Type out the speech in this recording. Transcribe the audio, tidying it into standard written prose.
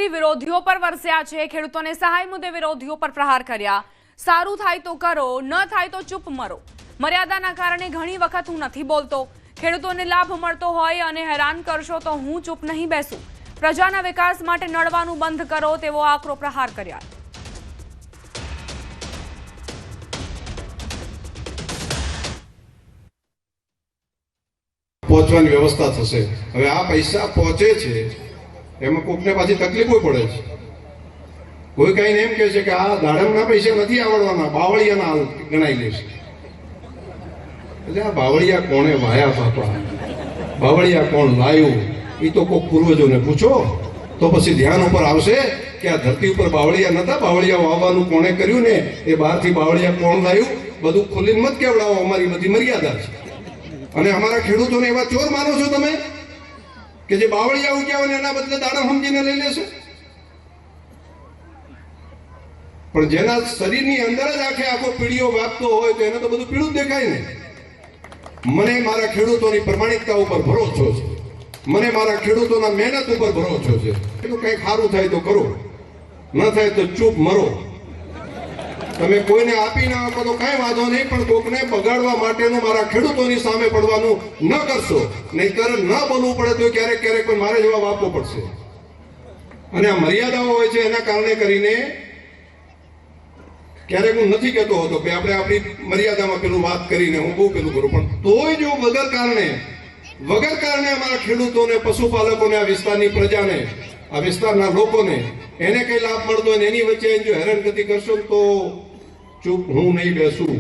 મુખ્યમંત્રી વિરોધીઓ પર વરસ્યા છે। ખેડૂતોને સહાય મુદ્દે વિરોધીઓ પર પ્રહાર કર્યા। સારું થાય તો કરો, ન થાય તો ચૂપ મરો। મર્યાદાના કારણે ઘણી વખત હું નથી બોલતો। ખેડૂતોને લાભ મળતો હોય અને હેરાન કરશો તો હું ચૂપ નહીં બેસું। પ્રજાના વિકાસ માટે નડવાનું બંધ કરો તેવો આકરો પ્રહાર કર્યા। પહોંચવાની વ્યવસ્થા થશે। હવે આ પૈસા પહોંચે છે એમાં કોકને પાછી તકલીફો પડે છે। કોઈ કઈ એમ કહે છે કે આ દાડમના પૈસા નથી આવડવાના, બાવળિયાના ગણાઈ લેશે। એટલે આ બાવળિયા કોણે વાયા બાપા, બાવળિયા કોણ લાયું એ તો કોઈ પૂર્વજોને પૂછો તો પછી ધ્યાન ઉપર આવશે કે આ ધરતી ઉપર બાવળિયા નતા, બાવળિયા વાવવાનું કોણે કર્યું ને એ બહારથી બાવળિયા કોણ લાયું, બધું ખુલ્લીને મત કેવડાવો। અમારી બધી મર્યાદા છે અને અમારા ખેડૂતોને એવા ચોર માનો છો તમે કે જે બાવળિયા ઉગ્યા હોય એના બદલે દાડમ સમજીને લઈ લેશે? પણ જેના શરીરની અંદર જ આખો પીળીઓ વાગતો હોય તો એને તો બધું પીળું જ દેખાય ને। મને મારા ખેડૂતોની પ્રમાણિકતા ઉપર ભરોસો છે, મને મારા ખેડૂતોના મહેનત ઉપર ભરોસો છે। તો કંઈક સારું થાય તો કરો, ન થાય તો ચૂપ મરો। તમે કોઈને આપી ના આપો તો કાંઈ વાંધો નહીં, પણ કોકને બગાડવા માટેનું મારા ખેડૂતોની સામે પડવાનું ન કરશો, નહીંતર ન બોલવું પડે તો ક્યારેક ક્યારેક પણ મારે જવાબ આપવો પડશે। અને આ મર્યાદાઓ હોય છે એના કારણે કરીને ક્યારેક હું નથી કહેતો હતો કે આપણે આપણી મર્યાદામાં પેલું વાત કરીને હું બહુ પેલું કરું, પણ તોય જો વગર કારણે અમારા ખેડૂતોને, પશુપાલકોને, આ વિસ્તારની પ્રજાને, આ વિસ્તારના લોકોને એને કઈ લાભ મળતો હોય એની વચ્ચે જો હેરાનગતિ કરશો તો ચૂપ હું નહીં બેસું।